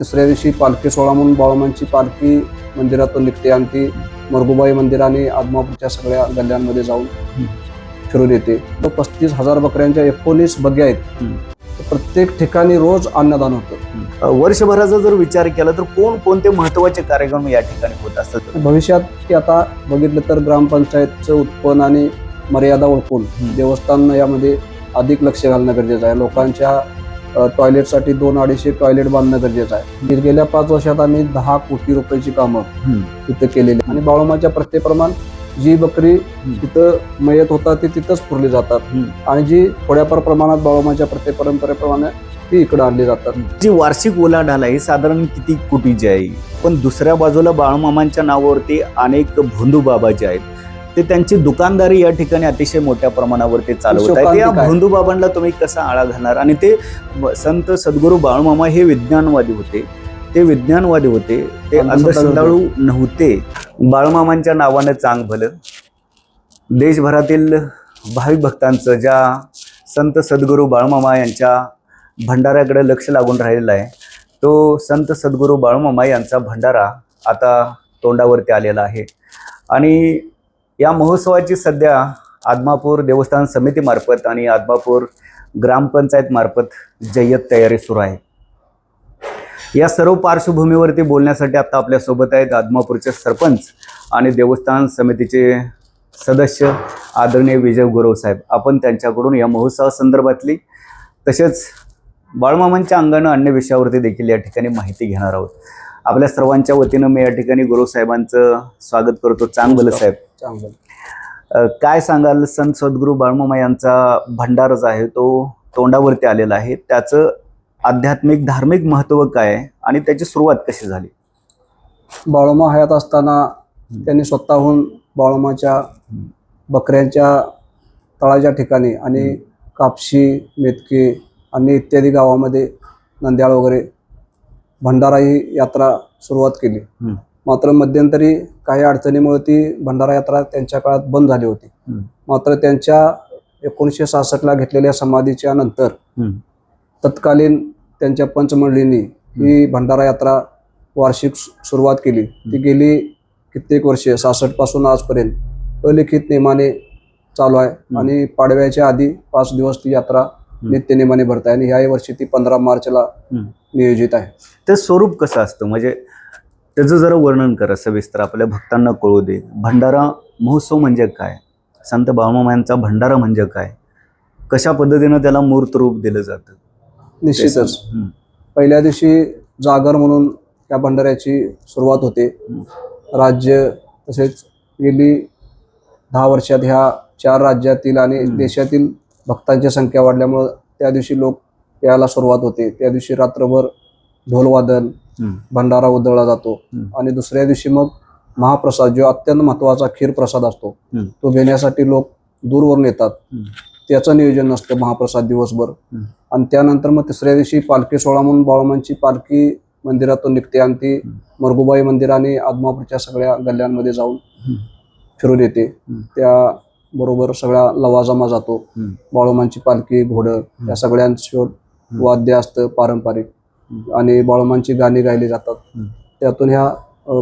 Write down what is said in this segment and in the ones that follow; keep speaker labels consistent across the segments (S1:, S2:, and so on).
S1: तिसऱ्या दिवशी पालखी सोहळा म्हणून बाळूमांची पालखी मंदिरातून निघते आणि ती मरगुबाई मंदिर आणि आदमापूरच्या सगळ्या गल्ल्यांमध्ये जाऊन फिरून येते. 35,000 बकऱ्यांच्या 19 बग्या आहेत. प्रत्येक ठिकाणी रोज अन्नदान होतं.
S2: वर्षभराचा जर विचार केला तर कोणते महत्वाचे कार्यक्रम या ठिकाणी होत असतात?
S1: भविष्यात की आता बघितलं तर ग्रामपंचायतचं उत्पन्न आणि मर्यादा ओळखून देवस्थान यामध्ये अधिक लक्ष घालणं गरजेचं आहे. लोकांच्या टॉयलेटसाठी 2-250 टॉयलेट बांधणं गरजेचं आहे. गेल्या 5 वर्षात आम्ही 10 कोटी रुपयाची कामं तिथं केलेली आणि बाळूमाच्या प्रत्येप्रमाणे जी बकरी तिथं मयत होतात ती तिथंच पुरली जातात आणि जी थोड्याफार प्रमाणात बाळूमाच्या प्रत्येक परंपरेप्रमाणे ती इकडे आणली जातात.
S2: जी वार्षिक उलाढाल आहे साधारण किती कोटीची आहे, पण दुसऱ्या बाजूला बाळूमामांच्या नावावरती अनेक भोंदू बाबा जे आहेत ते त्यांची दुकानदारी या ठिकाणी अतिशय मोठ्या प्रमाणावरती चालवत आहेत. या भोंदू बाबांना तुम्ही कसा आळा घालणार? आणि ते संत सद्गुरू बाळूमामा हे विज्ञानवादी होते, ते अंधश्रद्धाळू नव्हते. बाळूमामांच्या नावानं चांग भलं. देशभरातील भाविक भक्तांचं ज्या संत सद्गुरू बाळूमामा यांच्या भंडाऱ्याकडे लक्ष लागून राहिलेलं आहे, तो संत सद्गुरू बाळूमामा यांचा भंडारा आता तोंडावरती आलेला आहे. आणि या महोत्सवाची सध्या आदमापूर देवस्थान समितीमार्फत आणि आदमापूर ग्रामपंचायत मार्फत जय्यत तयारी सुरू आहे. या सर्व पार्श्वभूमीवरती बोलण्यासाठी आता आपल्यासोबत आहेत आदमापूरचे सरपंच आणि देवस्थान समितीचे सदस्य आदरणीय विजय गुरव साहेब. आपण त्यांच्याकडून या महोत्सवासंदर्भातली तसेच बाळूमामांच्या अंगानं अन्य विषयावरती देखील या ठिकाणी माहिती घेणार आहोत. आपल्या सर्वांच्या वतीनं मी या ठिकाणी गुरव साहेबांचं स्वागत करतो. चांगलं साहेब, काय सांगाल? संत सद्गुरू बाळूमामा यांचा भंडारा जो आहे तो तोंडावरती आलेला आहे, त्याचं आध्यात्मिक धार्मिक महत्त्व काय आहे आणि त्याची सुरुवात कशी झाली?
S1: बाळूमा हयात असताना त्यांनी स्वतःहून बाळूमाच्या बकऱ्यांच्या तळाच्या ठिकाणी आणि कापशी, मेतके आणि इत्यादी गावामध्ये नंद्याळ वगैरे भंडारा ही यात्रा सुरुवात केली. मात्र मध्यंतरी काही अडचणीमुळे ती भंडारा यात्रा त्यांच्या काळात बंद झाली होती. मात्र त्यांच्या 1966ला घेतलेल्या समाधीच्या नंतर तत्कालीन त्यांच्या पंचमंडळींनी ही भंडारा यात्रा वार्षिक सुरुवात केली. ती गेली कित्येक वर्षे 66 पासून आजपर्यंत अलिखित नियमाने चालू आहे आणि पाडव्याच्या आधी 5 दिवस ती यात्रा नित्यनेमाने भरत आहे आणि ह्या वर्षी ती 15 मार्चला नियोजित आहे.
S2: ते स्वरूप कसं असतं, म्हणजे त्याचं जरा वर्णन करा सविस्तर, आपल्या भक्तांना कळू दे. भंडारा महोत्सव म्हणजे काय, संत बाळूमामा यांचा भंडारा म्हणजे काय, कशा पद्धतीनं त्याला मूर्त रूप दिलं जातं?
S1: निश्चितच पहिल्या दिवशी जागर म्हणून या भंडाऱ्याची सुरुवात होते. राज्य तसेच गेली 10 वर्षात ह्या 4 राज्यातील आणि देशातील भक्तांची संख्या वाढल्यामुळं त्या दिवशी लोक यायला सुरुवात होते. त्या दिवशी रात्रभर ढोलवादन, भंडारा उधळला जातो आणि दुसऱ्या दिवशी मग महाप्रसाद, जो अत्यंत महत्वाचा खीर प्रसाद असतो, तो घेण्यासाठी लोक दूरवरून येतात. त्याचं नियोजन नसतं महाप्रसाद दिवसभर. आणि त्यानंतर मग तिसऱ्या दिवशी पालखी सोहळा म्हणून बाळूमांची पालखी मंदिरातून निघते आणि ती मरगुबाई मंदिर आणि आदमापूरच्या सगळ्या गल्ल्यांमध्ये जाऊन फिरून येते. त्याबरोबर सगळा लवाजमा जातो. बाळूमांची पालखी, घोडं या सगळ्यांचं वाद्य असतं पारंपरिक आणि बाळूमांची गाणी गायली जातात. त्यातून ह्या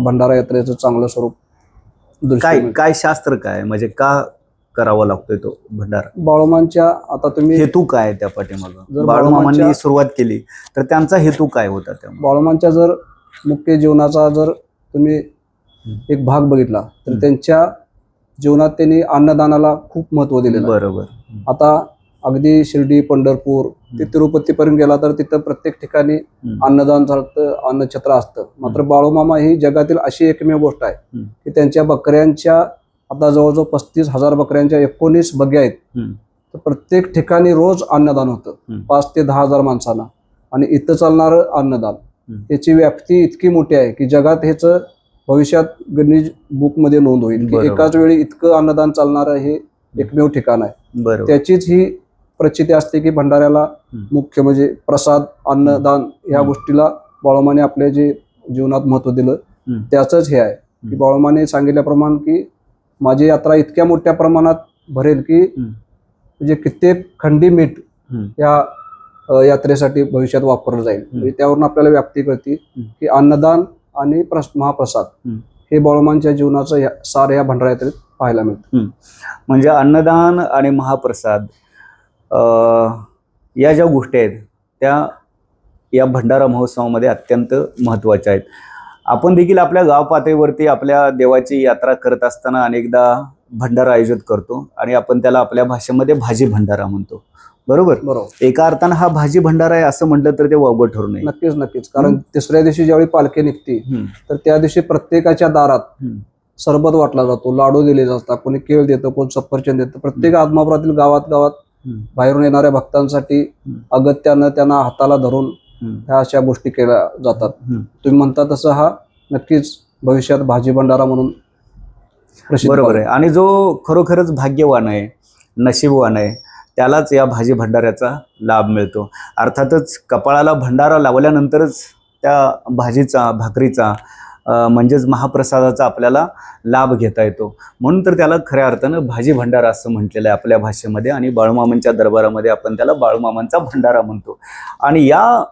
S1: भंडारा यात्रेचं चांगलं स्वरूप
S2: काय शास्त्र काय, म्हणजे का करावा लागतोय तो भंडारा?
S1: बाळूमांच्या आता तुम्ही
S2: हेतू काय त्या पाठीमागं? बाळूमामांनी सुरुवात केली तर त्यांचा हेतू काय होता? त्या
S1: बाळूमांच्या जर मुख्य जीवनाचा जर तुम्ही एक भाग बघितला तर त्यांच्या जीवनात त्यांनी अन्नदानाला खूप महत्व दिलेलं आहे.
S2: बरोबर.
S1: आता अगदी शिर्डी, पंढरपूर ते तिरुपतीपर्यंत गेला तर तिथं प्रत्येक ठिकाणी अन्नदान चालतं, अन्नछत्र असतं. मात्र बाळूमामा ही जगातील अशी एकमेव गोष्ट आहे की त्यांच्या बकऱ्यांच्या आता जवळजवळ 35,000 बकऱ्यांच्या 19 बग्या आहेत. तर प्रत्येक ठिकाणी रोज अन्नदान होतं 5 ते 10,000 माणसांना. आणि इथं चालणारं अन्नदान याची व्याप्ती इतकी मोठी आहे की जगात ह्याचं भविष्यात गिनीज बुकमध्ये नोंद होईल की एकाच वेळी इतकं अन्नदान चालणारं हे एकमेव ठिकाण आहे. त्याचीच ही प्रचिती असते की भंडाऱ्याला मुख्य म्हणजे प्रसाद, अन्नदान ह्या गोष्टीला बाळूमाने आपल्या जे जीवनात महत्व दिलं त्याचंच हे आहे की बाळूमाने सांगितल्याप्रमाणे की माझी यात्रा इतक्या मोठ्या प्रमाणात भरेल की म्हणजे कित्येक खंडी मीठ या यात्रेसाठी भविष्यात वापरलं जाईल. म्हणजे त्यावरून आपल्याला व्याप्ती कळती की अन्नदान आणि महाप्रसाद हे बाळूमामांच्या जीवनाचं सार या भंडारा यात्रेत पाहायला मिळतं.
S2: म्हणजे अन्नदान आणि महाप्रसाद या ज्या गोष्टी आहेत त्या या भंडारा महोत्सवामध्ये अत्यंत महत्त्वाच्या आहेत. आपण देखील आपल्या गाव पातळीवरती आपल्या देवाची यात्रा करत असताना अनेकदा भंडारा आयोजित करतो आणि आपण त्याला आपल्या भाषेमध्ये भाजी भंडारा म्हणतो. बरोबर. एका अर्थानं हा भाजी भंडारा आहे असं म्हटलं तर ते वावगं ठरू नये.
S1: नक्कीच. कारण तिसऱ्या दिवशी ज्यावेळी पालखी निघते तर त्या दिवशी प्रत्येकाच्या दारात सरबत वाटला जातो, लाडू दिले जातात, कोणी केळ देतं, कोण सफरचंद देतं. प्रत्येक आदमापुरातील गावात बाहेरून येणाऱ्या भक्तांसाठी अगत्यानं त्यांना हाताला धरून ह्या अशा गोष्टी केल्या जातात. तुम्ही म्हणता तसं हा नक्कीच भविष्यात भाजी भंडारा म्हणून प्रसिद्ध.
S2: बरोबर आहे. आणि जो खरोखरच भाग्यवान आहे, नशीबवान आहे, त्यालाच या भाजी भंडाऱ्याचा लाभ मिळतो. अर्थातच कपाळाला भंडारा लावल्यानंतरच त्या भाजीचा, भाकरीचा म्हणजेच महाप्रसादाचा आपल्याला लाभ घेता येतो. म्हणून तर त्याला खऱ्या अर्थानं भाजी भंडारा असं म्हटलेलं आहे आपल्या भाषेमध्ये. आणि बाळूमामांच्या दरबारामध्ये आपण त्याला बाळूमामांचा भंडारा म्हणतो. आणि या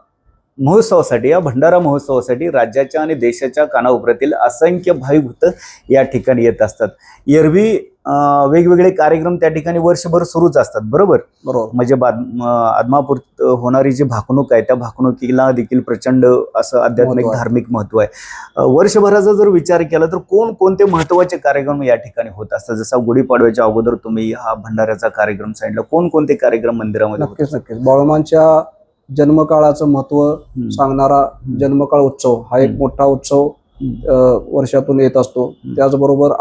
S2: महोत्सवासाठी, या भंडारा महोत्सवासाठी राज्याच्या आणि देशाच्या कानाकोपऱ्यातील असंख्य भाविक भक्त या ठिकाणी येत असतात. एरवी वेगवेगळे कार्यक्रम त्या ठिकाणी वर्षभर सुरूच असतात. बरोबर. म्हणजे आदमापूर होणारी जी भाकणूक आहे त्या भाकणुकीला देखील प्रचंड असं आध्यात्मिक धार्मिक महत्व आहे. वर्षभराचा जर विचार केला तर कोणते महत्वाचे कार्यक्रम या ठिकाणी होत असतात? जसा गुढीपाडव्याच्या अगोदर तुम्ही हा भंडाऱ्याचा कार्यक्रम सांगितला, कोणते कार्यक्रम मंदिरामध्ये?
S1: नक्कीच. बाळूमामांच्या जन्मकाळाचं महत्व सांगणारा जन्मकाळ उत्सव हा एक मोठा उत्सव वर्षातून येत असतो. त्याचबरोबर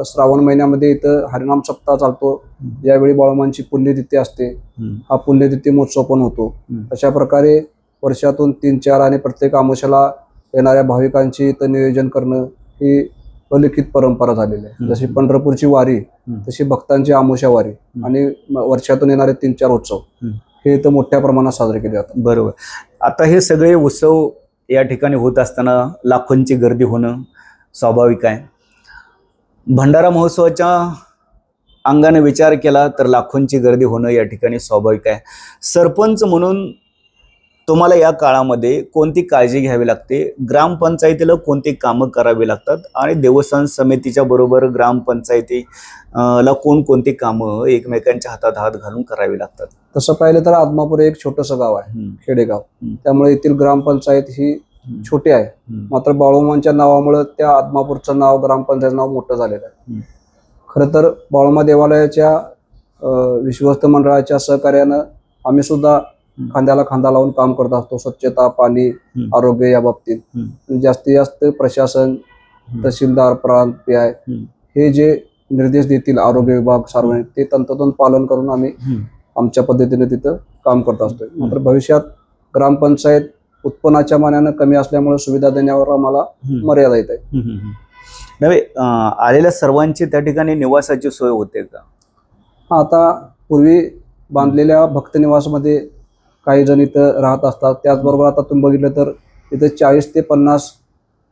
S1: श्रावण महिन्यामध्ये इथं हरिनाम सप्ताह चालतो, ज्यावेळी बाळूमामांची पुण्यतिथी असते. हा पुण्यतिथी महोत्सव पण होतो. अशा प्रकारे वर्षातून 3-4 आणि प्रत्येक आमोशाला येणाऱ्या भाविकांची इथं नियोजन करणं ही अलिखित परंपरा झालेली आहे. जशी पंढरपूरची वारी तशी भक्तांची आमोशा वारी आणि वर्षातून येणारे 3-4 उत्सव हे इथं मोठ्या प्रमाणात साजरे केले जातात.
S2: बरोबर. आता हे सगळे उत्सव या ठिकाणी होत असताना लाखोंची गर्दी होणं स्वाभाविक आहे. भंडारा महोत्सवाच्या अंगाने विचार केला तर लाखोंची गर्दी होणं या ठिकाणी स्वाभाविक आहे. सरपंच म्हणून तुम्हाला या काळामध्ये कोणती काळजी घ्यावी लागते, ग्रामपंचायतीला कोणती कामं करावी लागतात आणि देवस्थान समितीच्या बरोबर ग्रामपंचायतीला कोणती कामं एकमेकांच्या हातात हात घालून करावी लागतात?
S1: तसं पाहिलं तर आदमापूर एक छोटंसं गाव आहे, खेडेगाव. त्यामुळे येथील ग्रामपंचायत ही छोटी आहे. मात्र बाळूमामांच्या नावामुळे त्या आदमापूरचं नाव, ग्रामपंचायत नाव मोठं झालेलं आहे. खरं तर बाळूमामा देवालयाच्या विश्वस्त मंडळाच्या सहकार्यानं आम्ही सुद्धा खांद्याला खांदा लावून काम करत असतो. स्वच्छता, पाणी, आरोग्य या बाबतीत जास्तीत जास्त प्रशासन, तहसीलदार, प्रांत, PI हे जे निर्देश देतील आरोग्य विभाग, सार्वजनिक, ते तंतोतंत पालन करून आम्ही आमच्या पद्धतीने तिथं काम करत असतो. मात्र भविष्यात ग्रामपंचायत उत्पन्नाच्या मानानं कमी असल्यामुळे सुविधा देण्यावर आम्हाला मर्यादा येत आहे.
S2: नव्हे, आलेल्या सर्वांची त्या ठिकाणी निवासाची सोय होते का?
S1: आता पूर्वी बांधलेल्या भक्त निवासमध्ये काही जण इथं राहत असतात. त्याचबरोबर आता तुम्ही बघितलं तर इथं 40 ते 50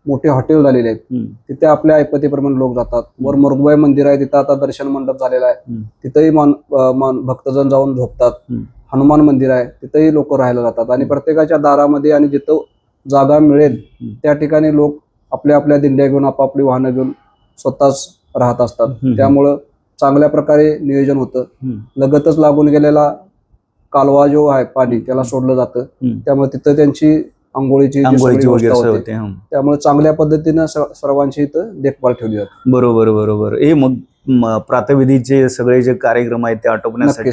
S1: मोठे हॉटेल झालेले आहेत. तिथे आपल्या ऐपतीप्रमाणे लोक जातात. वर मरुगबाई मंदिर आहे, तिथं आता दर्शन मंडप झालेला आहे, तिथंही भक्तजन जाऊन झोपतात. हनुमान मंदिर आहे, तिथंही लोक राहायला जातात. आणि प्रत्येकाच्या दारामध्ये आणि जिथं जागा मिळेल त्या ठिकाणी लोक आपल्या आपल्या दिंड्या घेऊन, आपापली वाहनं घेऊन स्वतःच राहत असतात. त्यामुळं चांगल्या प्रकारे नियोजन होतं. लगतच लागून गेलेला कालवा जो आहे पाणी त्याला सोडलं जातं, त्यामुळे तिथं त्यांची आंघोळीची व्यवस्था होते. त्यामुळे चांगल्या पद्धतीनं सर्वांची इथं देखभाल ठेवली जाते.
S2: बरोबर. हे मग प्रातविधीचे सगळे जे कार्यक्रम आहेत ते आटोपण्यासाठी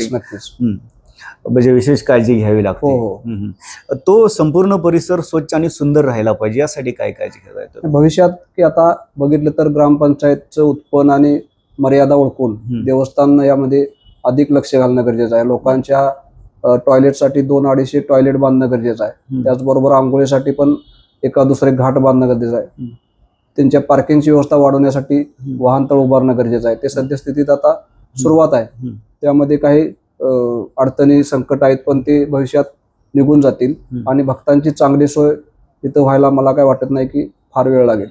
S2: म्हणजे विशेष काळजी घ्यावी लागते. तो संपूर्ण परिसर स्वच्छ आणि सुंदर राहायला पाहिजे, यासाठी काय काळजी घ्यावी लागते
S1: भविष्यात? की आता बघितलं तर ग्रामपंचायतचं उत्पन्न आणि मर्यादा ओळखून देवस्थान यामध्ये अधिक लक्ष घालणं गरजेचं आहे. लोकांच्या टॉयलेटसाठी 2-250 टॉयलेट बांधणं गरजेचं आहे. त्याचबरोबर आंघोळीसाठी पण एका दुसरे घाट बांधणं गरजेचं आहे. त्यांच्या पार्किंगची व्यवस्था वाढवण्यासाठी वाहनतळ उभारणं गरजेचं आहे. ते सद्यस्थितीत आता सुरुवात आहे. त्यामध्ये काही अडचणी, संकट आहेत, पण ते भविष्यात निघून जातील आणि भक्तांची चांगली सोय तिथं व्हायला मला काय वाटत नाही की फार वेळ लागेल.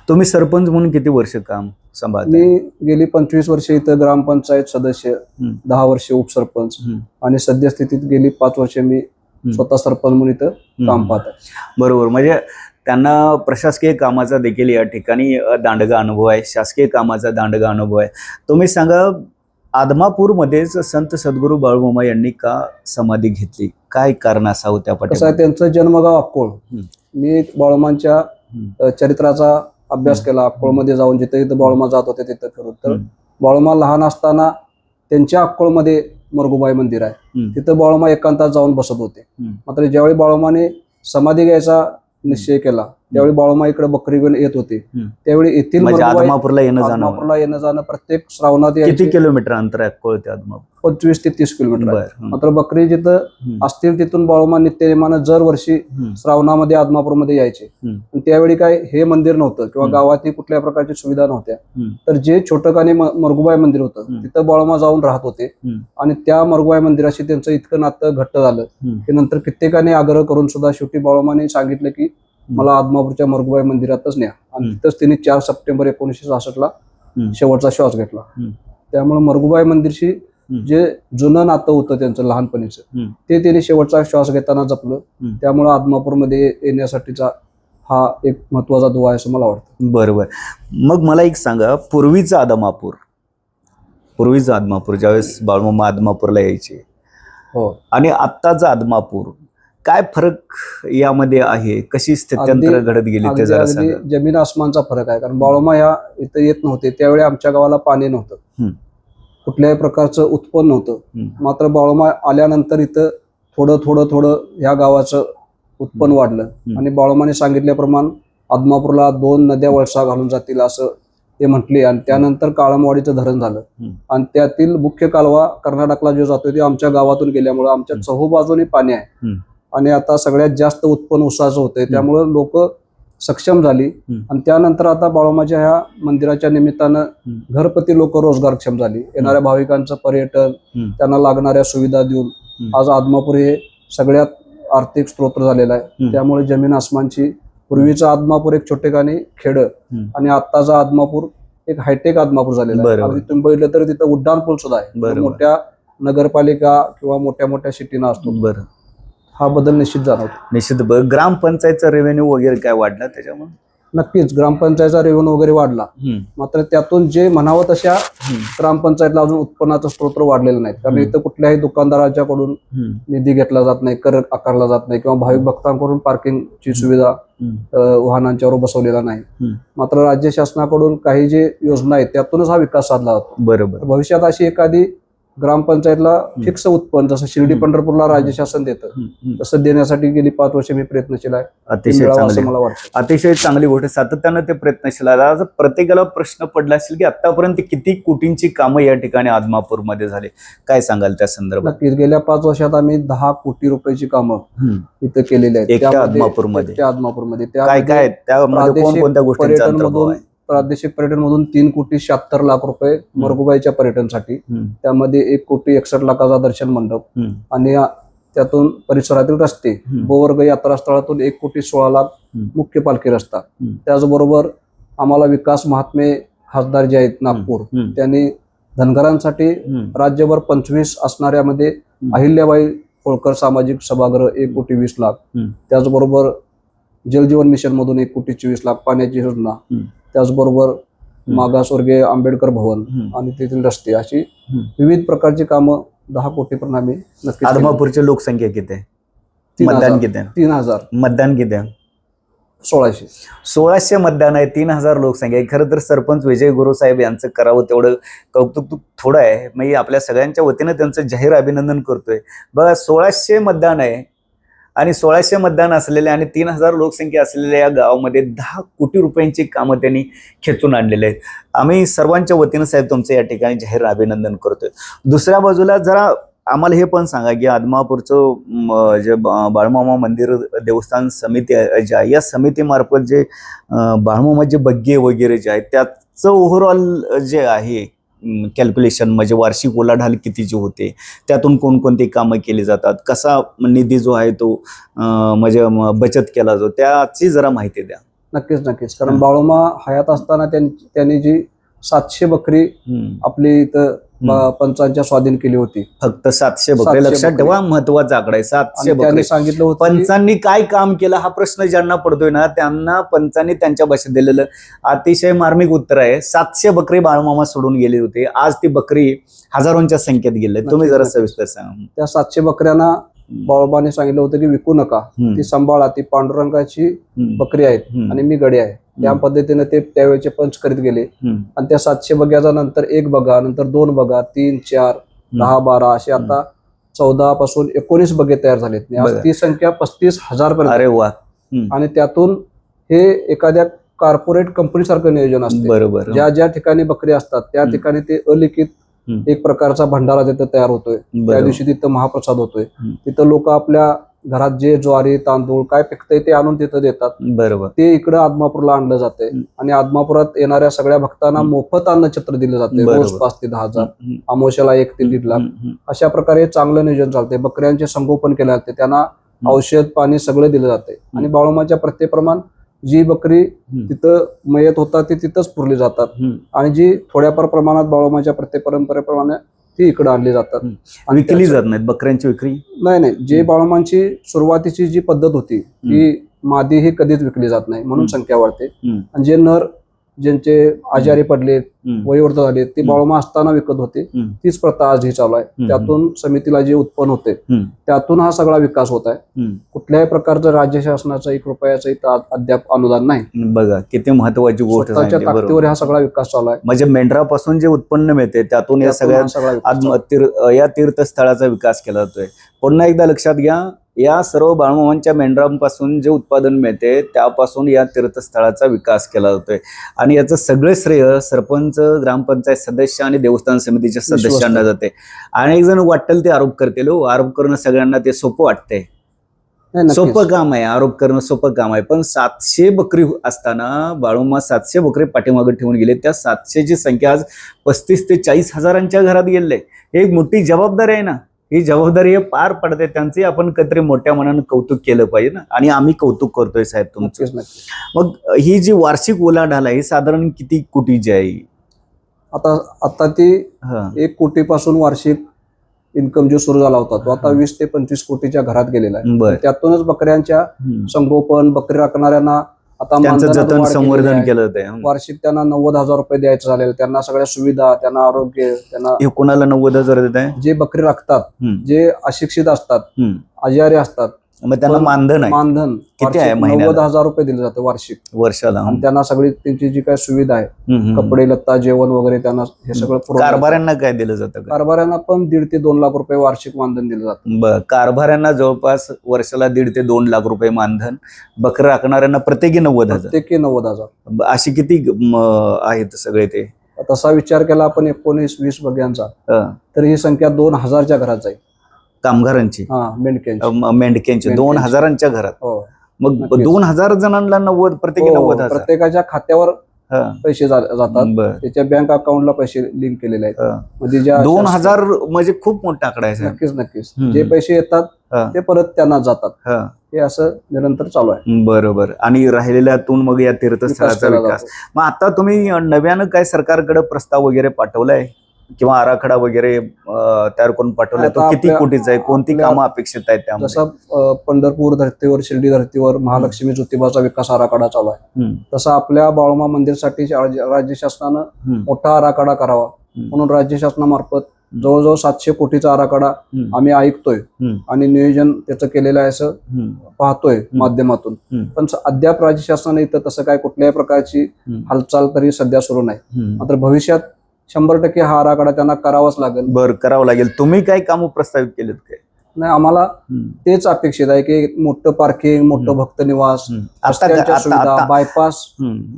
S2: तुम्ही सरपंच म्हणून किती वर्ष काम सांभाळता?
S1: मी गेली 25 वर्षे इथं ग्रामपंचायत सदस्य, 10 वर्षे उपसरपंच आणि सद्यस्थितीत गेली 5 वर्षे मी स्वतः सरपंच म्हणून इथं काम पाहत आहे.
S2: बरोबर. म्हणजे त्यांना प्रशासकीय कामाचा देखील या ठिकाणी दांडगा अनुभव आहे, शासकीय कामाचा दांडगा अनुभव आहे. तुम्ही सांगा, आदमापूरमध्येच संत सद्गुरू बाळूमामा यांनी का समाधी घेतली? काय कारण असावं त्या
S1: कसं आहे, त्यांचं जन्मगाव अक्कोळ. मी बाळूमांच्या चरित्राचा अभ्यास केला अक्कोळमध्ये जाऊन, जिथे जिथं बाळूमा जात होते तिथं फिरून. तर बाळूमा लहान असताना त्यांच्या अक्कोळमध्ये मरगुबाई मंदिर आहे, तिथं बाळूमा एकांतात जाऊन बसत होते. मात्र ज्यावेळी बाळूमाने समाधी घ्यायचा निश्चय केला त्यावेळी बाळूमा इकडे बकरी घेऊन येत होते. त्यावेळी येथील
S2: आदमापूरला येणं
S1: जाणं प्रत्येक श्रावणात
S2: किती किलोमीटर अंतर आहे अक्कोळ ते आदमापूर?
S1: 25 ते 30 किलोमीटर आहे. मात्र बकरी जिथं असतील तिथून बाळूमा नित्यनेमानं दरवर्षी श्रावणामध्ये आदमापूरमध्ये यायचे. त्यावेळी काय हे मंदिर नव्हतं किंवा गावातही कुठल्या प्रकारची सुविधा नव्हत्या. तर जे छोटकाने मरगुबाई मंदिर होतं तिथं बाळूमा जाऊन राहत होते. आणि त्या मरगुबाई मंदिराशी त्यांचं इतकं नातं घट्ट झालं की नंतर कित्येकाने आग्रह करून सुद्धा शेवटी बाळूमाने सांगितलं की मला आदमापूरच्या मरगुबाई मंदिरातच न्या. आणि तिथंच त्यांनी 4 सप्टेंबर 1966 शेवटचा श्वास घेतला. त्यामुळे मरगुबाई मंदिरशी जे जुनं नातं होतं त्यांचं लहानपणीचं ते त्यांनी शेवटचा श्वास घेताना जपलं. त्यामुळे आदमापूरमध्ये येण्यासाठीचा हा एक महत्वाचा दुवा आहे असं मला वाटतं.
S2: बरोबर. मग मला एक सांगा, पूर्वीचं आदमापूर ज्यावेळेस बाळूमामा आदमापूरला यायचे
S1: हो
S2: आणि आत्ताचं आदमापूर, काय फरक यामध्ये आहे? कशी स्थित्यंतर घडत गेली ते जरा सांगा.
S1: जमीन आसमानचा फरक आहे. कारण बाळूमा ह्या इथं येत नव्हते त्यावेळी आमच्या गावाला पाणी नव्हतं, कुठल्याही प्रकारचं उत्पन्न नव्हतं. मात्र बाळूमा आल्यानंतर इथं थोडं थोडं थोडं ह्या गावाचं उत्पन्न वाढलं. आणि बाळूमाने सांगितल्याप्रमाणे आदमापूरला 2 नद्या वळसा घालून जातील असं ते म्हटले. आणि त्यानंतर काळमवाडीचं धरण झालं. आणि त्यातील मुख्य कालवा कर्नाटकला जो जातोय ते आमच्या गावातून गेल्यामुळे आमच्या चहूबाजूने पाणी आहे. आणि आता सगळ्यात जास्त उत्पन्न ऊसाचं होतंय. त्यामुळे लोक सक्षम झाली. आणि त्यानंतर आता बाळूमाच्या ह्या मंदिराच्या निमित्तानं घरपती लोक रोजगारक्षम झाली. येणाऱ्या भाविकांचं पर्यटन, त्यांना लागणाऱ्या सुविधा देऊन आज आदमापूर हे सगळ्यात आर्थिक स्त्रोत झालेला आहे. त्यामुळे जमीन आसमानची, पूर्वीचा आदमापूर एक छोटेखानी खेड आणि आत्ताचा आदमापूर एक हायटेक आदमापूर झालेला आहे. अगदी तुम्ही बघितलं तर तिथं उड्डाण पूल सुद्धा आहे. मोठ्या नगरपालिका किंवा मोठ्या मोठ्या सिटीना असतो.
S2: बरं,
S1: हा बदल निश्चित जाणवतो.
S2: निश्चित. ग्रामपंचायतचा रेव्हेन्यू वगैरे काय वाढला त्याच्यामुळे?
S1: नक्कीच ग्रामपंचायतचा रेव्हेन्यू वगैरे वाढला. मात्र त्यातून जे म्हणावं तशा ग्रामपंचायतला अजून उत्पन्नाचं स्त्रोत वाढलेलं नाही. कारण इथं कुठल्याही दुकानदाराच्याकडून निधी घेतला जात नाही, कर आकारला जात नाही किंवा भाविक भक्तांकडून पार्किंगची सुविधा वाहनांच्यावर बसवलेला नाही. मात्र राज्य शासनाकडून काही जे योजना आहेत त्यातूनच हा विकास साधला जातो.
S2: बरोबर.
S1: भविष्यात अशी एखादी ग्रामपंचायतला फिक्स उत्पन्न जसं शिर्डी पंढरपूरला राज्य शासन देतं तसं देण्यासाठी गेली 5 वर्ष मी प्रयत्नशील आहे.
S2: अतिशय चांगली,
S1: मला वाटतं
S2: अतिशय चांगली गोष्ट. सातत्यानं ते प्रयत्नशील आहे. आज प्रत्येकाला प्रश्न पडला असेल की आतापर्यंत किती कोटींची कामं या ठिकाणी आदमापूरमध्ये झाले, काय सांगाल त्या संदर्भात?
S1: नक्कीच गेल्या 5 वर्षात आम्ही 10 कोटी रुपयाची कामं इथं केलेली आहेत आदमापूरमध्ये.
S2: काय काय त्यामध्ये कोणत्या गोष्टींचा अंतर्भाव आहे?
S1: प्रादेशिक पर्यटन मधून 3,76,00,000 रुपये मरगुबाईच्या पर्यटनासाठी, त्यामध्ये 1,61,00,000 लाखाचा दर्शन मंडप आणि त्यातून परिसरातील रस्ते, गोवर्ग यात्रा स्थळातून 1,16,00,000 मुख्य पालखी रस्ता. त्याचबरोबर आम्हाला विकास महात्मे खासदार जे आहेत नागपूर, त्यांनी धनगरांसाठी राज्यभर 25 असणाऱ्यामध्ये अहिल्याबाई होळकर सामाजिक सभागृह 1,20,00,000. त्याचबरोबर जलजीवन मिशन मधून 1,24,00,000 पाण्याची योजना. त्याचबरोबर मागासवर्गीय आंबेडकर भवन आणि तेथील रस्ते, अशी विविध प्रकारची कामं 10 कोटीपर्यंत आम्ही नक्की.
S2: आदमापूरची लोकसंख्या किती आहे? मतदान किती आहे?
S1: 3,000.
S2: मतदान किती आहे?
S1: 1600
S2: मतदान आहे. 3,000 लोकसंख्या आहे. खरं तर सरपंच विजय गुरु साहेब यांचं करावं तेवढं कौतुक थोडं आहे. मी आपल्या सगळ्यांच्या वतीनं त्यांचं जाहीर अभिनंदन करतोय. बघा, 1600 मतदान आहे आणि 1600 मतदान असलेले आणि 3,000 लोकसंख्या असलेल्या या गावामध्ये 10 कोटी रुपयांची कामं त्यांनी खेचून आणलेले आहेत. आम्ही सर्वांच्या वतीनं साहेब तुमचं या ठिकाणी जाहीर अभिनंदन करतोय. दुसऱ्या बाजूला जरा आम्हाला हे पण सांगा की आदमापूरचं जे बाळूमामा मंदिर देवस्थान समिती जे आहे, या समितीमार्फत जे बाळूमामाचे बग्गे वगैरे जे आहेत त्याचं ओव्हरऑल जे आहे कॅल्क्युलेशन, म्हणजे वार्षिक उलाढाल कितीची होते, त्यातून कोणकोणती कामं केली जातात, कसा निधी जो आहे तो म्हणजे बचत केला जातो, त्याची जरा माहिती द्या.
S1: नक्कीच. कारण बाळूमा हयात असताना त्यांनी जी 700 बकरी आपली इथं पंचांच्या स्वाधीन केली होती.
S2: फक्त 700 बकरे.
S1: 700
S2: लक्षात
S1: बकरे.
S2: ठेवा, महत्वाचा आकडा आहे 700
S1: आणि त्यांनी
S2: बकरे.
S1: सांगितलं होतं की
S2: पंचांनी काय काम केलं हा प्रश्न ज्यांना पडतोय ना, त्यांना पंचांनी त्यांच्या भाषेत दिलेलं अतिशय मार्मिक उत्तर आहे. 700 बकरी बाळमामा सोडून गेले होते. आज ती बकरी हजारोंच्या संख्येत गेले. तुम्ही जरा सविस्तर सांगा.
S1: त्या 700 बकऱ्यांना बाळोबाने सांगितलं होतं की विकू नका, ती सांभाळा, ती पांडुरंगाची बकरी आहेत आणि मी गडी आहे. त्या पद्धतीने ते त्यावेळेचे पंच करीत गेले. आणि त्या 700 बग्याचा नंतर 1 बगा, नंतर 2 बगा, 3, 4, 10, 12 असे आता 14 पासून 19 बगे तयार झालेत. आज ती संख्या 35,000 पर्यंत.
S2: अरे वा.
S1: आणि त्यातून हे एखाद्या कॉर्पोरेट कंपनी सारखं नियोजन असते.
S2: बरोबर.
S1: ज्या ज्या ठिकाणी बकरी असतात त्या ठिकाणी ते अलिखित एक प्रकारचा भंडारा तिथं तयार होतोय. त्या दिवशी तिथं महाप्रसाद होतोय. तिथं लोक आपल्या घरात जे ज्वारी तांदूळ काय पिकतंय ते आणून तिथं देतात.
S2: बरोबर.
S1: ते इकडे आदमापूरला आणलं जाते आणि आदमापुरात येणाऱ्या सगळ्या भक्तांना मोफत अन्नछत्र दिलं जाते. रोज 5 ते 10,000, अमावस्याला 1 ते 1.5 लाख. अशा प्रकारे चांगलं नियोजन चालते. बकऱ्यांचे संगोपन केले जाते, त्यांना औषध पाणी सगळं दिलं जाते. आणि बाळूमाच्या प्रत्येप्रमाण जी बकरी तिथं मयत होतात ती तिथंच पुरली जातात आणि जी थोड्याफार प्रमाणात बाळूमाच्या प्रत्येक परंपरेप्रमाणे ती इकडे आणली जातात.
S2: विकली जात नाहीत बकऱ्यांची विक्री.
S1: नाही, जे बाळूमांची सुरुवातीची जी पद्धत होती ती मादी ही कधीच विकली जात नाही, म्हणून संख्या वाढते. आणि जे नर ज्यांचे आजारी पडले, वयोवृद्ध झाले, ते बाळूमा असताना विकत होते. तीच प्रथा आजही चालू आहे. त्यातून समितीला जे उत्पन्न होते त्यातून हा सगळा विकास होत आहे. कुठल्याही प्रकारचं राज्य शासनाचं 1 रुपयाचं इथं अद्याप अनुदान नाही.
S2: बघा किती महत्वाची गोष्ट
S1: स्वतःच्या ताकदीवर हा सगळा विकास चालू आहे.
S2: म्हणजे मेंढरापासून जे उत्पन्न मिळते त्यातून या सगळ्या या तीर्थस्थळाचा विकास केला जातोय. पुन्हा एकदा लक्षात घ्या, या सर्व बाळमामांच्या मेंढरांपासून जे उत्पादन मिळते त्यापासून या तीर्थस्थळाचा विकास केला जातोय. आणि याचं सगळं श्रेय सरपंच, ग्रामपंचायत सदस्य आणि देवस्थान समितीच्या सदस्यांना जाते. अनेक जण वाटेल ते आरोप करतील. आरोप करणं सगळ्यांना ते सोपं वाटतंय. सोपं काम आहे, आरोप करणं सोपं काम आहे. पण 700 बकरी असताना बाळूमा 700 बकरी पाठीमागे ठेवून गेले. त्या 700 ची संख्या आज 35 ते 40 हजारांच्या घरात गेले. हे एक मोठी जबाबदारी आहे ना. ही जबाबदारी पार पडते त्यांचे. आपण कधीतरी मोठ्या मनानं कौतुक केलं पाहिजे ना. आणि आम्ही कौतुक करतोय साहेब तुमचं. मग ही जी वार्षिक उलाढाल आहे ही साधारण किती कोटीची आहे?
S1: आता ती 1 कोटीपासून वार्षिक इन्कम जो सुरू झाला होता तो आता 20 ते 25 कोटीच्या घरात गेलेला आहे. त्यातूनच बकऱ्यांच्या संगोपन, बकरी राखणाऱ्यांना आता
S2: जतन संवर्धन केलं जातं.
S1: वार्षिक त्यांना 90,000 रुपये द्यायचं झालेलं. त्यांना सगळ्या सुविधा, त्यांना आरोग्य, त्यांना
S2: कोणाला 90,000 देत आहे?
S1: जे बकरी राखतात, जे अशिक्षित असतात, आजारी असतात,
S2: मग त्यांना मानधन
S1: किती आहे? 90,000 रुपये दिले जाते वार्षिक
S2: वर्षाला.
S1: आणि त्यांना सगळी त्यांची जी काय सुविधा आहे, कपडे लत्ता जेवण वगैरे, त्यांना हे सगळं.
S2: कारभाऱ्यांना काय दिलं जातं?
S1: कारभाऱ्यांना पण 1.5 ते 2 लाख रुपये वार्षिक मानधन दिलं जातं.
S2: कारभाऱ्यांना जवळपास वर्षाला 1.5 ते 2 लाख रुपये मानधन. बकरी राखणाऱ्यांना प्रत्येकी 90,000. अशी किती आहेत सगळे ते?
S1: तसा विचार केला आपण 19-20 बग्यांचा तर ही संख्या 2,000च्या घरात जाईल.
S2: कामगारांची, मेंढक्यांची 2,000च्या घरात. मग 2,000 जणांना 90, प्रत्येकी 90,000.
S1: प्रत्येकाच्या खात्यावर पैसे जातात. त्याच्या बँक अकाउंटला पैसे लिंक केलेले आहेत.
S2: 2,000 म्हणजे खूप मोठा आकडा आहे.
S1: नक्कीच जे पैसे येतात ते परत त्यांना जातात. हे असं निरंतर चालू आहे.
S2: बरोबर. आणि राहिलेल्यातून मग या तीर्थस्थळाचा विकास. मग आता तुम्ही नव्यानं काय सरकारकडे प्रस्ताव वगैरे पाठवलाय किंवा आराखडा वगैरे तयार करून पाठवलाय? तो किती कोटीचा आहे? कोणती कामं अपेक्षित आहेत त्यामध्ये?
S1: जसं पंढरपूर धर्तीवर, शिर्डी धर्तीवर महालक्ष्मी ज्योतिबाचा विकास आराखडा चालू आहे, तसा आपल्या बाळूमा मंदिरसाठी राज्य शासनानं मोठा आराखडा करावा म्हणून राज्य शासनामार्फत जवळजवळ 700 कोटीचा आराखडा आम्ही ऐकतोय आणि नियोजन त्याचं केलेलं आहे असं पाहतोय माध्यमातून. पण अद्याप राज्य शासनाने इथं तसं काय कुठल्याही प्रकारची हालचाल तरी सध्या सुरू नाही. मात्र भविष्यात 100% हा आराखडा त्यांना करावाच लागेल.
S2: बरं, करावं लागेल. तुम्ही काय काम प्रस्तावित केलेत काय?
S1: नाही, आम्हाला तेच अपेक्षित आहे की मोठं पार्किंग, मोठं भक्त निवास, बायपास.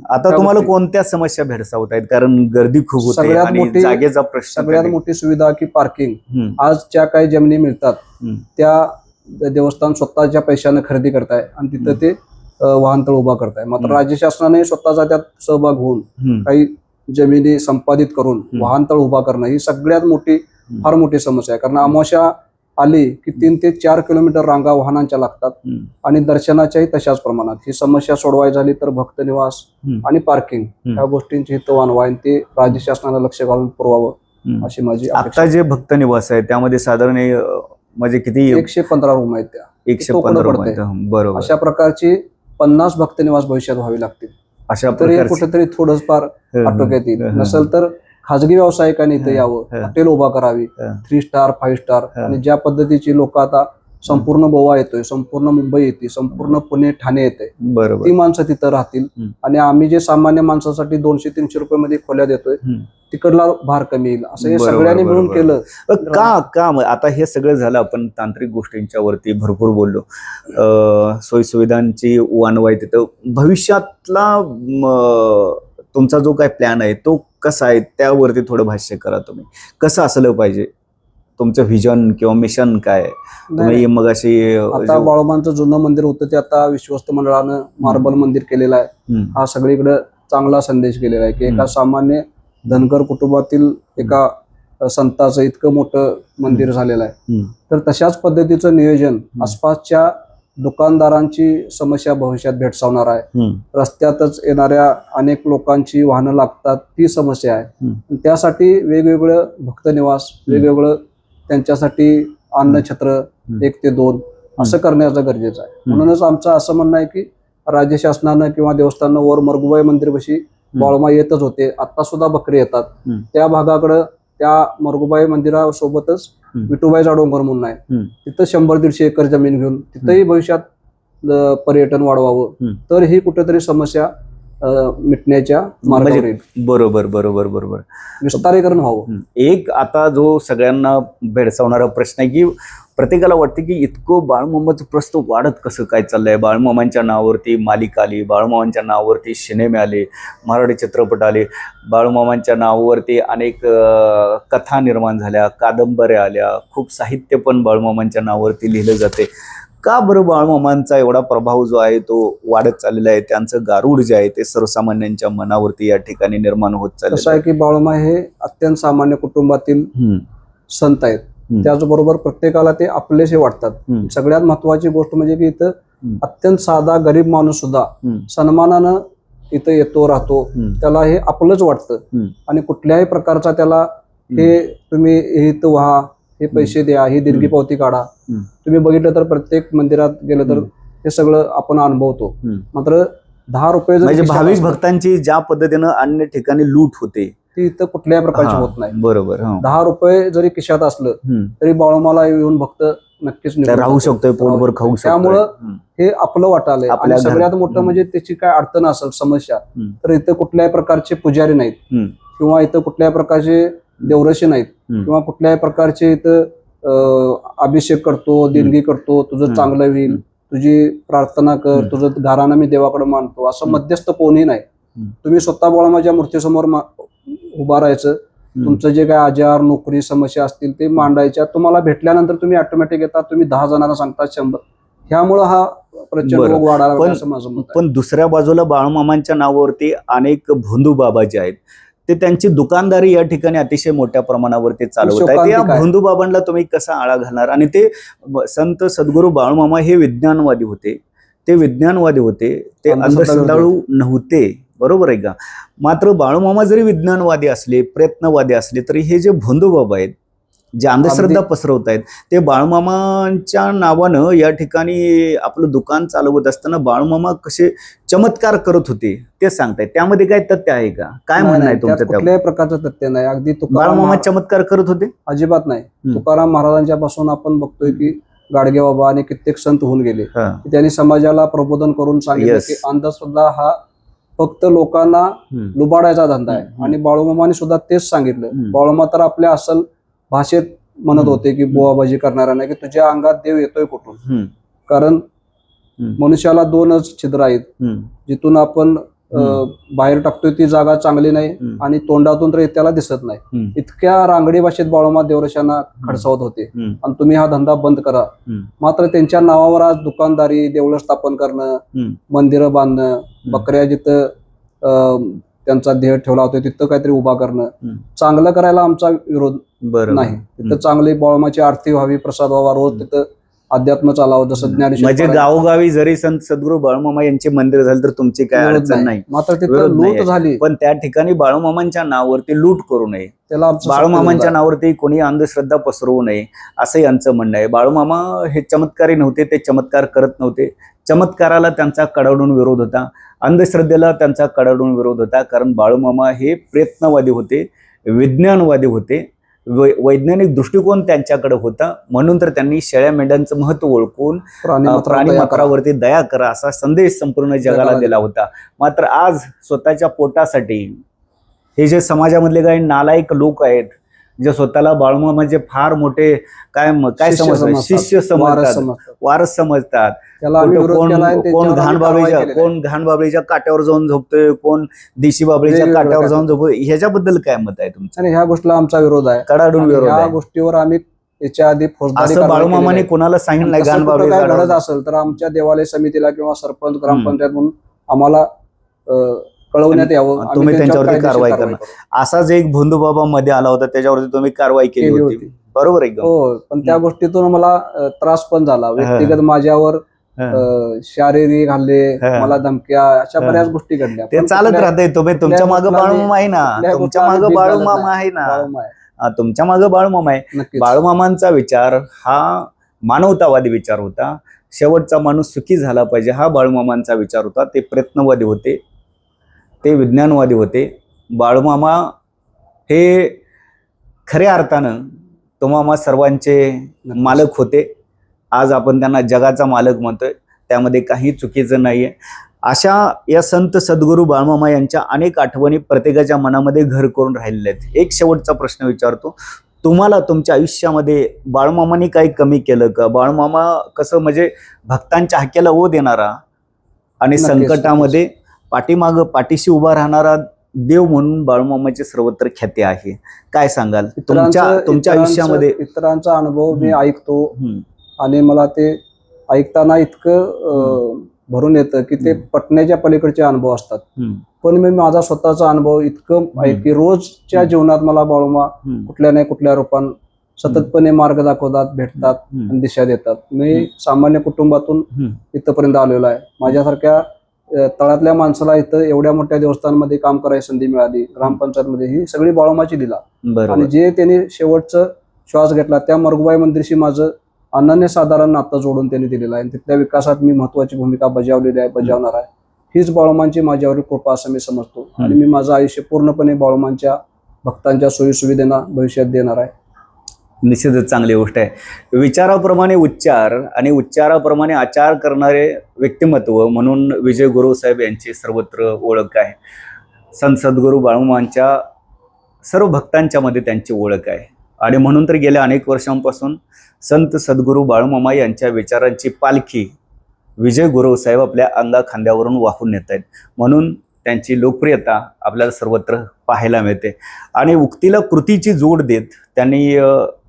S2: आता तुम्हाला कोणत्या समस्या भेडसावत आहेत? कारण गर्दी खूप होते आणि जागेचा प्रश्न.
S1: सगळ्यात मोठी सुविधा की पार्किंग. आज ज्या काही जमिनी मिळतात त्या देवस्थान स्वतःच्या पैशाने खरेदी करताय आणि तिथं ते वाहनतळ उभा करताय. मात्र राज्य शासनाने स्वतःचा त्यात सहभाग होऊन काही जमिनी संपादित करून वाहनतळ उभा करणं ही सगळ्यात मोठी, फार मोठी समस्या आहे. कारण अमावस्या आली की 3 ते 4 किलोमीटर रांगा वाहनांच्या लागतात आणि दर्शनाच्याही तशाच प्रमाणात. ही समस्या सोडवायची झाली तर भक्त निवास आणि पार्किंग या गोष्टींची हितवान व्हावी, ते राज्य शासनाला लक्ष घालून पुरवावं अशी माझी
S2: आता जे भक्त निवास आहे त्यामध्ये साधारण म्हणजे किती
S1: 115 रूम आहेत त्या
S2: 115 रूम आहेत. बरोबर.
S1: अशा प्रकारची 50 भक्त निवास भविष्यात व्हावी लागतील.
S2: अशा
S1: तरी
S2: प्रकारचे
S1: कुठेतरी थोडंच फार आटोक्यात येईल. नसेल तर खाजगी व्यावसायिकांनी इथं यावं, हॉटेल उभा करावी, 3 स्टार 5 स्टार. आणि ज्या पद्धतीची लोक आता संपूर्ण गोवा येतोय, संपूर्ण मुंबई येते, संपूर्ण पुणे ठाणे येते,
S2: बरोबर
S1: ती माणसं तिथं राहतील. आणि आम्ही जे सामान्य माणसासाठी 200-300 रुपये मध्ये खोल्या देतोय तिकडला भार कमी येईल. असं हे सगळ्यांनी मिळून केलं.
S2: का आता हे सगळं झालं, आपण तांत्रिक गोष्टींच्या वरती भरपूर बोललो, सोयीसुविधांची वानवाय तिथं भविष्यातला तुमचा जो काय प्लॅन आहे तो कसा आहे त्यावरती थोडं भाष्य करा तुम्ही. कसं असलं पाहिजे तुमचं व्हिजन किंवा मिशन काय आहे? तुम्ही मग अशी
S1: आता बाळोमांचं जुनं मंदिर होतं ते आता विश्वस्त मंडळानं मार्बल मंदिर केलेलं आहे. हा सगळीकडे चांगला संदेश गेलेला आहे की एका सामान्य धनगर कुटुंबातील एका संताचं इतकं मोठं मंदिर झालेलं आहे. तर तशाच पद्धतीचं नियोजन आसपासच्या दुकानदारांची समस्या भविष्यात भेडसावणार आहे. रस्त्यातच येणाऱ्या अनेक लोकांची वाहनं लागतात, ती समस्या आहे. त्यासाठी वेगवेगळं भक्त निवास, वेगवेगळं त्यांच्यासाठी अन्नछत्र 1 ते 2 असं करण्याचं गरजेचं आहे. म्हणूनच आमचं असं म्हणणं आहे की राज्य शासनानं किंवा देवस्थानानं वर मरगुबाई मंदिरपाशी बाळोमा येतच होते, आता सुद्धा बकरी येतात. त्या भागाकडं त्या मरगुबाई मंदिरासोबतच विठुबाईचा डोंगर म्हणून आहे, तिथं 100-150 एकर जमीन घेऊन तिथंही भविष्यात पर्यटन वाढवावं, तर ही कुठेतरी समस्या मिटण्याच्या मार्गावर येईल.
S2: बरोबर बरोबर बरोबर
S1: विस्तारीकरण व्हावं.
S2: एक आता जो सगळ्यांना भेडसावणारा प्रश्न आहे की प्रत्येकाला वाटते की इतकं बाळूमामाचं प्रस्त वाढत कसं काय चाललंय. बाळूमामांच्या नावावरती मालिका आली, बाळूमामांच्या नावावरती सिनेमे आले, मराठी चित्रपट आले, बाळूमामांच्या नावावरती अनेक कथा निर्माण झाल्या, कादंबऱ्या आल्या, खूप साहित्य पण बाळूमामांच्या नावावरती लिहिलं जाते. का बरं बाळूमामांचा एवढा प्रभाव जो आहे तो वाढत चाललेला आहे? त्यांचं गारुड जे आहे ते सर्वसामान्यांच्या मनावरती या ठिकाणी निर्माण होत चाललं.
S1: कसं आहे की बाळूमा हे अत्यंत सामान्य कुटुंबातील संत आहेत. त्याचबरोबर प्रत्येकाला ते आपलेसे वाटतात. सगळ्यात महत्वाची गोष्ट म्हणजे की इथं अत्यंत साधा गरीब माणूस सुद्धा सन्मानानं इथं येतो, राहतो, त्याला हे आपलंच वाटतं. आणि कुठल्याही प्रकारचा त्याला हे तुम्ही हे इथं व्हा, हे पैसे द्या, ही दीर्घी पावती काढा. तुम्ही बघितलं तर प्रत्येक मंदिरात गेलं तर हे सगळं आपण अनुभवतो. मात्र 10 रुपये
S2: म्हणजे भाविक भक्तांची ज्या पद्धतीनं अन्य ठिकाणी लूट होते
S1: ती इथं कुठल्याही प्रकारची होत नाही.
S2: बरोबर.
S1: 10 रुपये जरी खिशात असलं तरी बाळूमाला येऊन भक्त नक्कीच
S2: राहू शकतोय, पोटभर खाऊ शकतो.
S1: त्यामुळं हे आपलं वाटालंय. आणि सगळ्यात मोठं म्हणजे त्याची काय अडचण असेल, समस्या, तर इथं कुठल्याही प्रकारचे पुजारी नाहीत किंवा इथं कुठल्याही प्रकारचे देवरशी नाहीत किंवा कुठल्याही प्रकारचे इथं अभिषेक करतो, देणगी करतो, तुझं चांगलं होईल, तुझी प्रार्थना कर, तुझं घराणं मी देवाकडे मानतो, असं मध्यस्थ कोणी नाही. तुम्ही स्वतः बाळूमाच्या मूर्तीसमोर उभा राहायचं, तुमचं जे काय आजार, नोकरी, समस्या असतील ते मांडायच्या. तुम्हाला भेटल्यानंतर तुम्ही ऑटोमॅटिक येतात, तुम्ही 10 जणांना सांगता 100. ह्यामुळं हा प्रचंड रोग वाढायला असं माझं मत आहे.
S2: पण दुसऱ्या बाजूला बाळूमामांच्या नावावरती अनेक भोंदू बाबा जे आहेत ते त्यांची दुकानदारी या ठिकाणी अतिशय मोठ्या प्रमाणावरती चालवत आहेत. या भोंदू बाबांना तुम्ही कसा आळा घालणार? आणि ते संत सद्गुरू बाळूमामा हे विज्ञानवादी होते, ते अंधश्रद्धाळू नव्हते, बरोबर आहे का? मात्र बाळूमामा जरी विज्ञानवादी असले, प्रयत्नवादी असले, तरी हे जे भोंदू बाबा आहेत, जे अंधश्रद्धा पसरवत आहेत, ते बाळूमामांच्या नावानं या ठिकाणी आपलं दुकान चालवत असताना बाळूमामा कसे चमत्कार करत होते ते सांगतायत. त्यामध्ये काय तथ्य आहे का? काय म्हणणं आहे तुमचं?
S1: कुठल्याही प्रकारचं तथ्य नाही. अगदी
S2: बाळूमामा चमत्कार करत होते?
S1: अजिबात नाही. तुकाराम महाराजांच्या पासून आपण बघतोय की गाडगे बाबा आणि कित्येक संत होऊन गेले, त्यांनी समाजाला प्रबोधन करून सांगितलं की अंधश्रद्धा हा फक्त लोकांना लुबाडायचा धंदा आहे. आणि बाळूमामाने सुद्धा तेच सांगितलं. बाळूमा तर आपल्या असल भाषेत म्हणत होते की बोवाबाजी करणारा नाही, की तुझ्या अंगात देव येतोय कुठून. कारण मनुष्याला 2च छिद्र आहेत, जिथून आपण बाहेर टाकतोय ती जागा चांगली नाही आणि तोंडातून तर त्याला दिसत नाही. इतक्या रांगडी भाषेत बाळूमा देवरशांना खडसावत होते. आणि तुम्ही हा धंदा बंद करा. मात्र त्यांच्या नावावर आज दुकानदारी, देवळं स्थापन करणं, मंदिरं बांधणं, बकऱ्या जिथं त्यांचा देह ठेवला होता तिथं काहीतरी उभा करणं, चांगलं करायला आमचा विरोध नाही. तिथं चांगली बाळूमाची आरती व्हावी, प्रसाद व्हावा, रोज तिथं अध्यात्म चालावं, जसं ज्ञानेश्वर
S2: म्हणजे गावोगावी जरी संत सद्गुरू बाळूमामा यांचे मंदिर झाले तर तुमची काय
S1: विरोध
S2: अडचण नाही,
S1: मात्र तिथं
S2: विरोध
S1: लूट
S2: नाहीये.
S1: झाली,
S2: पण त्या ठिकाणी बाळूमामांच्या नावावरती लूट करू नये,
S1: त्याला आमचं
S2: बाळूमामांच्या नावावरती कोणी अंधश्रद्धा पसरवू नये असं यांचं म्हणणं आहे. बाळूमामा हे चमत्कारी नव्हते, ते चमत्कार करत नव्हते. चमत्काराला त्यांचा कडाडून विरोध होता, अंधश्रद्धेला त्यांचा कडाडून विरोध होता. कारण बाळूमामा हे प्रयत्नवादी होते, विज्ञानवादी होते, वैज्ञानिक दृष्टिकोन त्यांच्याकडे होता. म्हणून तर त्यांनी शेळ्या मेंढ्यांचं महत्त्व ओळखून प्राणी मात्रावरती दया करा असा संदेश संपूर्ण जगाला दिला होता. मात्र आज स्वतःच्या पोटासाठी हे जे समाजामधले काही नालायक लोक आहेत, जे स्वतःला बाळूमामाचे फार मोठे काय समजतात, शिष्य समजतात, वारस समजतात, कोण घाणबाबळीच्या काट्यावर जाऊन झोपतोय, कोण देशी बाबळीच्या काट्यावर जाऊन झोपतोय, ह्याच्याबद्दल काय मत आहे तुमचं?
S1: आणि ह्या गोष्टीला आमचा विरोध आहे,
S2: कडाडून विरोध आहे.
S1: या गोष्टीवर आम्ही याच्या आधी फौजदारी
S2: असं बाळूमामाने कोणाला सांगितलं नाही घाणबाबळी
S1: गरज असेल तर आमच्या देवालय समितीला किंवा सरपंच ग्रामपंचायत म्हणून आम्हाला कळवण्यात यावं,
S2: तुम्ही त्यांच्यावरती कारवाई करणार. असाच एक भोंदूबाबा मध्ये आला होता, त्याच्यावरती तुम्ही कारवाई केली होती, बरोबर एकदम.
S1: हो, पण त्या गोष्टीतून मला त्रास पण झाला व्यक्तिगत, माझ्यावर शारीरिक हल्ले, मला धमक्या, अशा बऱ्याच गोष्टी घडल्या.
S2: ते चालत राहते. तुमच्या मागे बाळूमामा आहे ना, तुमच्या मागे बाळूमामा आहे ना, तुमच्या मागे बाळूमामा आहे. बाळूमामांचा विचार हा मानवतावादी विचार होता. शेवटचा माणूस सुखी झाला पाहिजे हा बाळूमामांचा विचार होता. ते प्रयत्नवादी होते, ते विज्ञानवादी होते. बाळूमामा हे खऱ्या अर्थानं तुम्हा सर्वांचे मालक होते. आज आपण त्यांना जगाचा मालक म्हणतोय, त्यामध्ये काही चुकीचं नाहीये. अशा या संत सद्गुरू बाळूमामा यांच्या अनेक आठवणी प्रत्येकाच्या मनामध्ये घर करून राहिलेल्या आहेत. एक शेवटचा प्रश्न विचारतो, तुम्हाला तुमच्या आयुष्यामध्ये बाळूमामांनी काही कमी केलं का? बाळूमामा कसं म्हणजे भक्तांच्या हाक्याला ओ देणारा आणि संकटामध्ये पाठीशी उभा राहणारा देव म्हणून बाळूमामाची सर्वत्र ख्याती आहे. काय सांगाल तुमच्या आयुष्यामध्ये?
S1: इतरांचा अनुभव मी ऐकतो आणि मला ते ऐकताना इतकं भरून येतं की ते पटण्याच्या पलीकडचे अनुभव असतात. पण मी माझा स्वतःचा अनुभव इतकं आहे की रोजच्या जीवनात मला बाळूमा कुठल्या नाही कुठल्या रूपान सततपणे मार्ग दाखवतात, भेटतात आणि दिशा देतात. मी सामान्य कुटुंबातून इथपर्यंत आलेलो आहे. माझ्यासारख्या तळातल्या माणसाला इथं एवढ्या मोठ्या देवस्थानामध्ये काम करायची संधी मिळाली, ग्रामपंचायत मध्ये, ही सगळी बाळूमाची दिला. आणि जे त्यांनी शेवटचं श्वास घेतला त्या मरगुबाई मंदिरशी माझं अनन्यसाधारण नातं जोडून त्यांनी दिलेलं आहे. तिथल्या विकासात मी महत्वाची भूमिका बजावलेली आहे, बजावणार आहे. हीच बाळूमांची माझ्यावर कृपा असं मी समजतो. आणि मी माझं आयुष्य पूर्णपणे बाळूमांच्या भक्तांच्या सोयीसुविधेना भविष्यात देणार आहे.
S2: निश्चितच चांगली गोष्ट आहे. विचाराप्रमाणे उच्चार आणि उच्चाराप्रमाणे आचार करणारे व्यक्तिमत्व म्हणून विजय गुरु साहेब यांची सर्वत्र ओळख आहे. संत सद्गुरू बाळूमांच्या सर्व भक्तांच्या मध्ये त्यांची ओळख आहे. आणि म्हणून तर गेल्या अनेक वर्षांपासून संत सद्गुरू बाळूमामा यांच्या विचारांची पालखी विजय गुरु साहेब आपल्या अंगा खांद्यावरून वाहून नेत आहेत. म्हणून त्यांची लोकप्रियता आपल्याला सर्वत्र पाहायला मिळते. आणि उक्तीला कृतीची जोड देत त्यांनी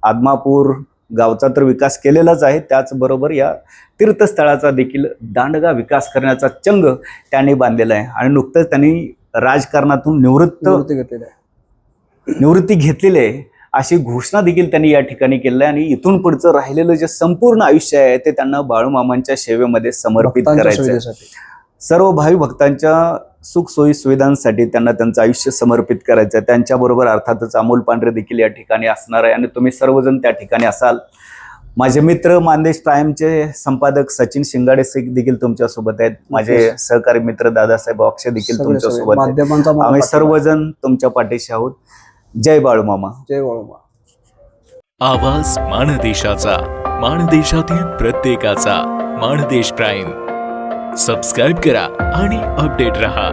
S2: आदमापूर गावचा तर विकास केलेलाच आहे, त्याचबरोबर या तीर्थस्थळाचा देखील दांडगा विकास करण्याचा चंग त्यांनी बांधलेला आहे. आणि नुकतंच त्यांनी राजकारणातून निवृत्ती घेतलेली आहे अशी घोषणा देखील त्यांनी या ठिकाणी केली आहे. आणि इथून पुढचं राहिलेलं जे संपूर्ण आयुष्य आहे ते त्यांना बाळूमामांच्या सेवेमध्ये समर्पित करायचं आहे. सर्व भावी भक्तांच्या सुख सोयी सुविधांसाठी त्यांना त्यांचं आयुष्य समर्पित करायचं आहे. त्यांच्याबरोबर अर्थातच अमोल पांढरे देखील या ठिकाणी असणार आहे आणि तुम्ही सर्वजण त्या ठिकाणी असाल. माझे मित्र मानदेश प्राईमचे संपादक सचिन शिंगाडे देखील तुमच्यासोबत आहेत. माझे सहकारी मित्र दादासाहेब अक्षय देखील तुमच्यासोबत आहेत. आम्ही सर्वजण तुमच्या पाठीशी आहोत. जय बाळूमामा.
S1: जय बाळूमा.
S3: आवाज माणदेशाचा, माणदेशातील प्रत्येकाचा. माणदेश प्राईम सबस्क्राईब करा आणि अपडेट रहा.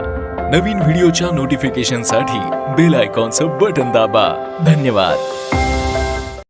S3: नवीन व्हिडिओच्या नोटिफिकेशनसाठी बेल आयकॉनचं बटन दाबा. धन्यवाद.